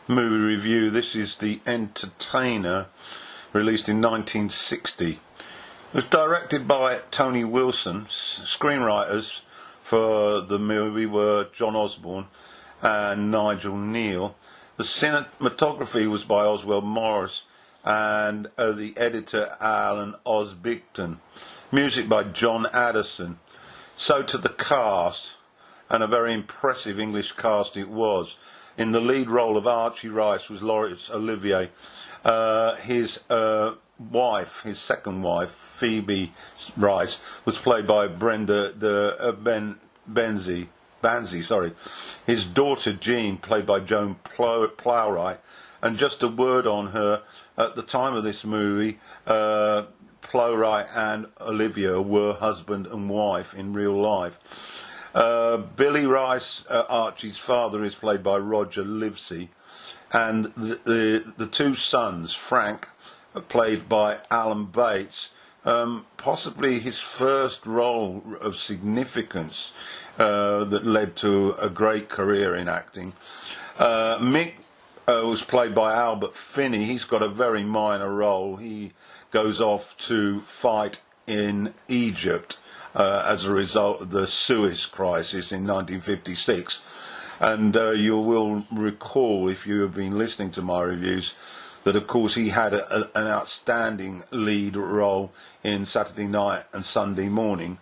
movie review. This is The Entertainer, released in 1960. It was directed by Tony Wilson. Screenwriters for the movie were John Osborne and Nigel Neal. The cinematography was by Oswald Morris and the editor Alan Osbigton. Music by John Addison. So to the cast, and a very impressive English cast it was. In the lead role of Archie Rice was Laurence Olivier. His wife, his second wife, Phoebe Rice, was played by Brenda Banzi. His daughter Jean, played by Joan Plowright. And just a word on her, at the time of this movie, Plowright and Olivier were husband and wife in real life. Billy Rice, Archie's father, is played by Roger Livesey, and the two sons, Frank, played by Alan Bates, possibly his first role of significance that led to a great career in acting. Mick was played by Albert Finney. He's got a very minor role. He goes off to fight in Egypt as a result of the Suez Crisis in 1956. And you will recall, if you have been listening to my reviews, that of course he had an outstanding lead role in Saturday Night and Sunday Morning,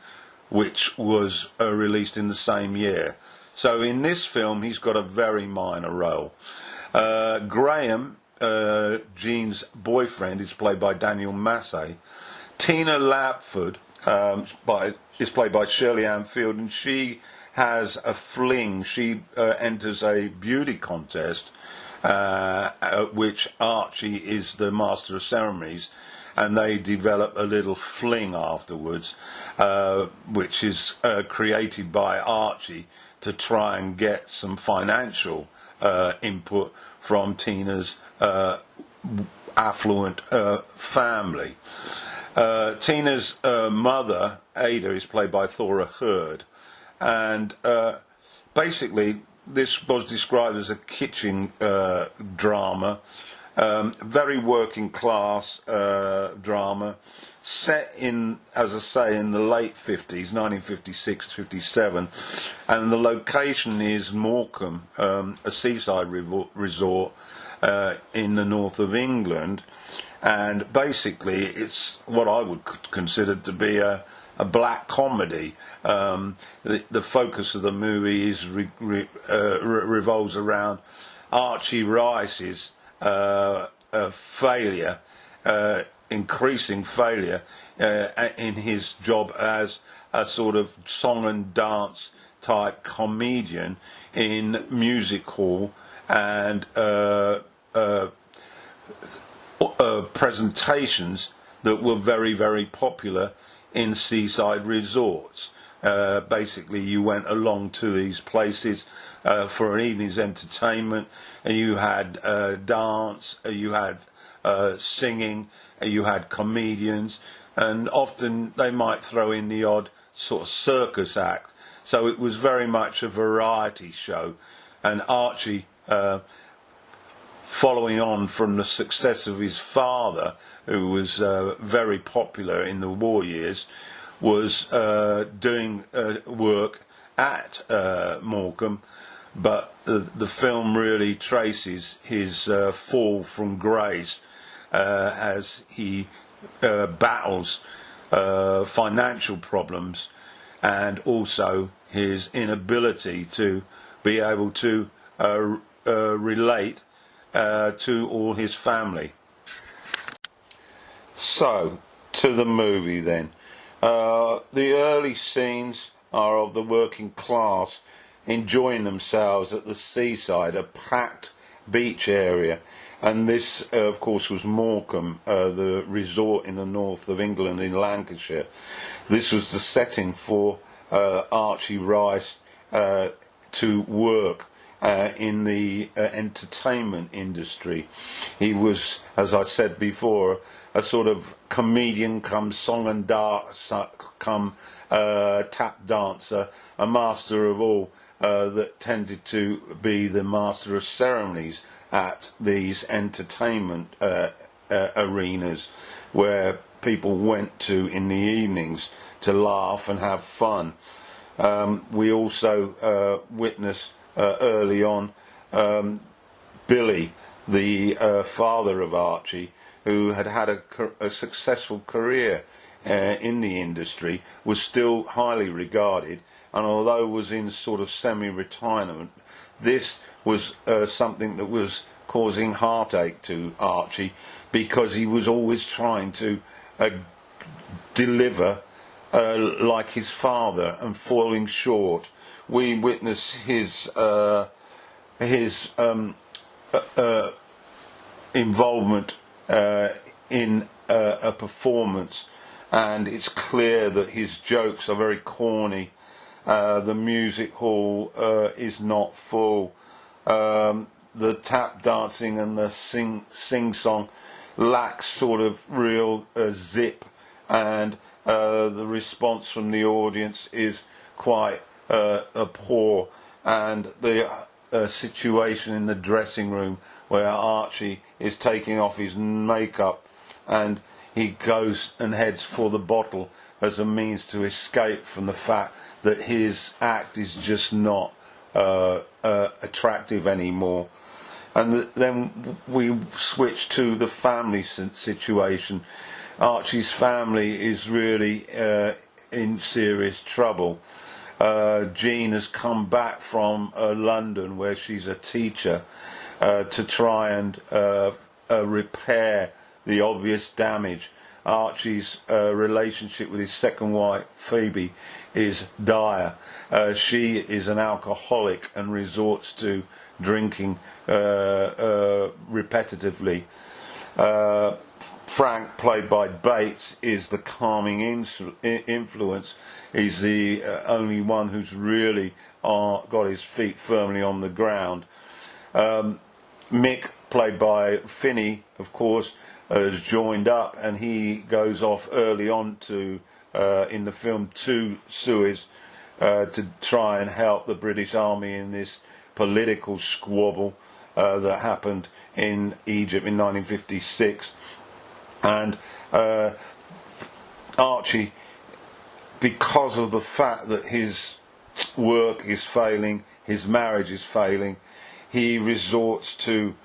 which was released in the same year. So in this film he's got a very minor role. Graham, Jean's boyfriend, is played by Daniel Massey. Tina Lapford is played by Shirley Ann Field, and she has a fling. She enters a beauty contest, which Archie is the master of ceremonies, and they develop a little fling afterwards, which is created by Archie to try and get some financial input from Tina's affluent family. Tina's mother, Ada, is played by Thora Hird, and basically this was described as a kitchen drama, very working class drama, set in, as I say, in the late 50s, 1956-57, and the location is Morecambe, a seaside resort in the north of England. And basically it's what I would consider to be a black comedy. The focus of the movie is revolves around Archie Rice's failure, increasing failure in his job as a sort of song and dance type comedian in music hall and presentations that were very, very popular in seaside resorts. Basically, you went along to these places for an evening's entertainment, and you had dance, you had singing, you had comedians, and often they might throw in the odd sort of circus act. So it was very much a variety show, and Archie, following on from the success of his father, who was very popular in the war years, was doing work at Morecambe, but the film really traces his fall from grace as he battles financial problems and also his inability to be able to relate to all his family. So, to the movie then. The early scenes are of the working class enjoying themselves at the seaside, a packed beach area, and this of course was Morecambe, the resort in the north of England in Lancashire. This was the setting for Archie Rice to work in the entertainment industry. He was, as I said before, a sort of comedian come song and dance come tap dancer, a master of all that tended to be the master of ceremonies at these entertainment arenas where people went to in the evenings to laugh and have fun. We also witnessed early on Billy, the father of Archie, who had had a successful career in the industry, was still highly regarded, and although was in sort of semi-retirement, this was something that was causing heartache to Archie, because he was always trying to deliver like his father and falling short. We witness his involvement in a performance, and it's clear that his jokes are very corny. The music hall is not full. The tap dancing and the sing-song lacks sort of real zip, and the response from the audience is quite poor. And the situation in the dressing room where Archie is taking off his makeup and he goes and heads for the bottle as a means to escape from the fact that his act is just not attractive anymore. And then we switch to the family situation. Archie's family is really in serious trouble. Jean has come back from London, where she's a teacher, to try and repair the obvious damage. Archie's relationship with his second wife, Phoebe, is dire. She is an alcoholic and resorts to drinking repetitively. Frank, played by Bates, is the calming influence. He's the only one who's really got his feet firmly on the ground. Mick, played by Finney, of course, has joined up, and he goes off early on to in the film to Suez to try and help the British Army in this political squabble that happened in Egypt in 1956. And Archie, because of the fact that his work is failing, his marriage is failing, he resorts to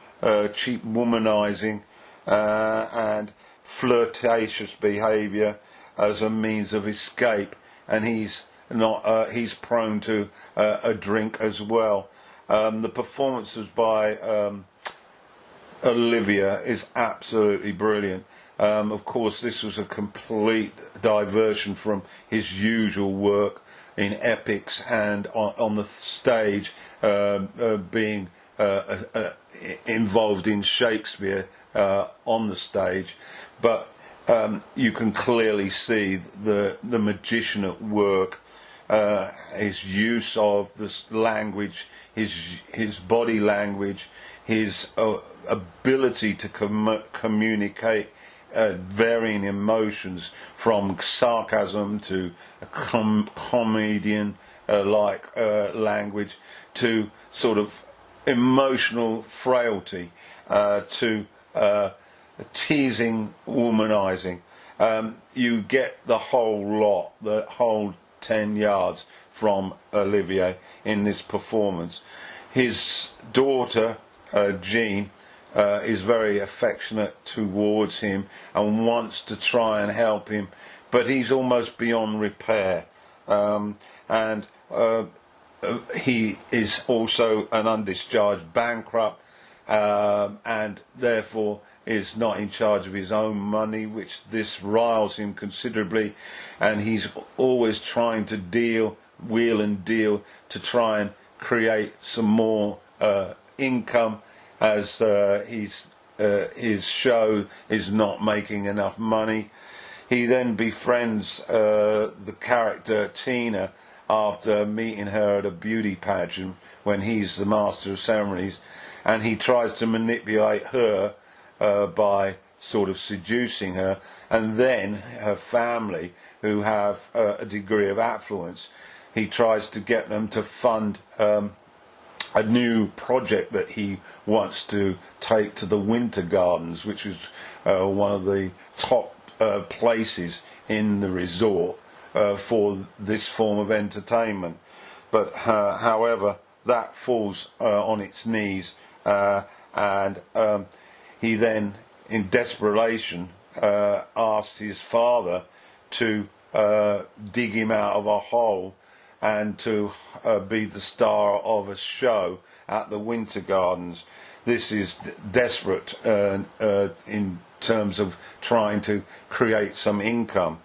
cheap womanizing and flirtatious behaviour as a means of escape, and he's prone to a drink as well. The performances by Olivier is absolutely brilliant. Of course, this was a complete diversion from his usual work in epics and on the stage, being involved in Shakespeare on the stage. But you can clearly see the magician at work. His use of this language, his body language, his ability to communicate varying emotions, from sarcasm to a comedian like language, to sort of emotional frailty, to teasing, womanizing. You get the whole lot, the whole 10 yards from Olivier in this performance. His daughter, Jean, is very affectionate towards him and wants to try and help him, but he's almost beyond repair. And he is also an undischarged bankrupt, and therefore is not in charge of his own money, which this riles him considerably, and he's always trying to wheel and deal to try and create some more income, as his show is not making enough money. He then befriends the character Tina after meeting her at a beauty pageant when he's the master of ceremonies, and he tries to manipulate her by sort of seducing her, and then her family, who have a degree of affluence, he tries to get them to fund a new project that he wants to take to the Winter Gardens, which is one of the top places in the resort for this form of entertainment. But however, that falls on its knees, and he then, in desperation, asks his father to dig him out of a hole and to be the star of a show at the Winter Gardens. This is desperate in terms of trying to create some income,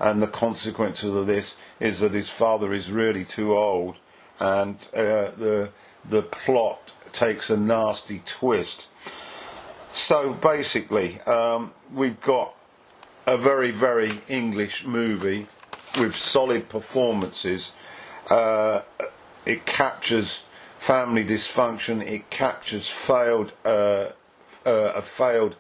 and the consequences of this is that his father is really too old, and the plot takes a nasty twist. So basically, we've got a very, very English movie with solid performances. It captures family dysfunction. It captures a failed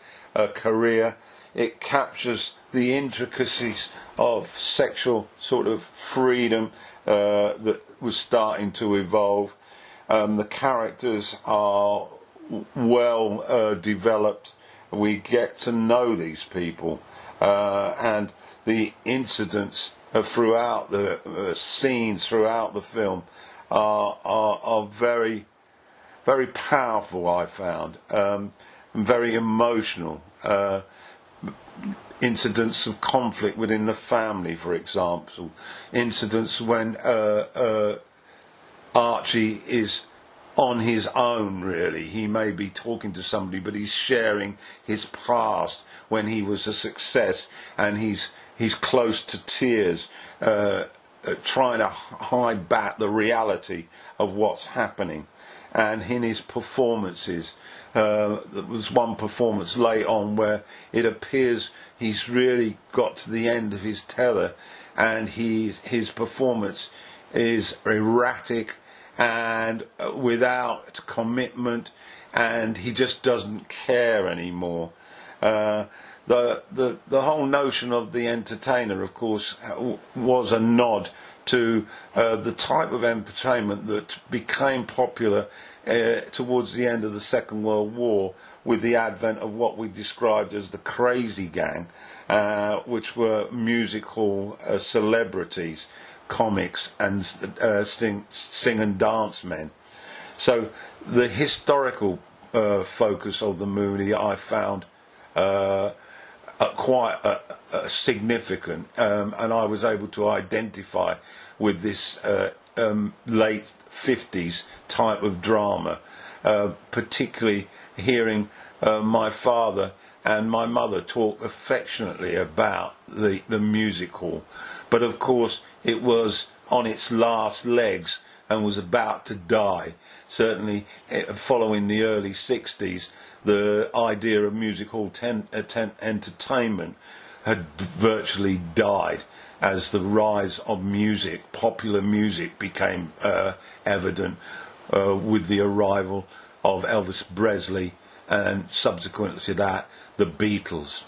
career. It captures the intricacies of sexual sort of freedom that was starting to evolve. The characters are well developed. We get to know these people, and the incidents throughout the scenes throughout the film are very, very powerful, I found, and very emotional. Incidents of conflict within the family, for example, incidents when Archie is on his own, really. He may be talking to somebody, but he's sharing his past when he was a success, and he's close to tears, trying to hide back the reality of what's happening. And in his performances, there was one performance late on where it appears he's really got to the end of his tether, and his performance is erratic and without commitment, and he just doesn't care anymore. The whole notion of the entertainer, of course, was a nod to the type of entertainment that became popular towards the end of the Second World War, with the advent of what we described as the crazy gang, which were music hall celebrities, comics, and sing and dance men. So the historical focus of the movie I found quite significant, and I was able to identify with this late 50s type of drama, particularly hearing my father and my mother talk affectionately about the music hall. But of course it was on its last legs and was about to die. Certainly following the early 60s, the idea of music hall entertainment had virtually died as the rise of music, popular music, became evident with the arrival of Elvis Presley and subsequently to that the Beatles.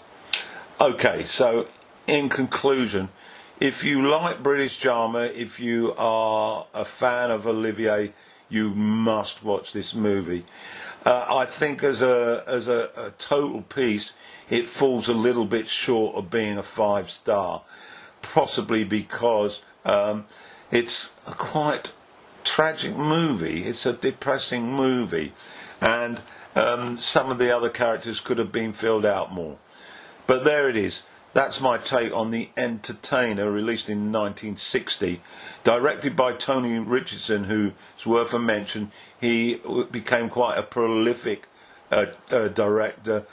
Okay, so in conclusion, if you like British drama, if you are a fan of Olivier, you must watch this movie. I think as a total piece, it falls a little bit short of being a 5-star, possibly because it's a quite tragic movie. It's a depressing movie, and some of the other characters could have been filled out more. But there it is. That's my take on The Entertainer, released in 1960, directed by Tony Richardson, who's worth a mention. He became quite a prolific director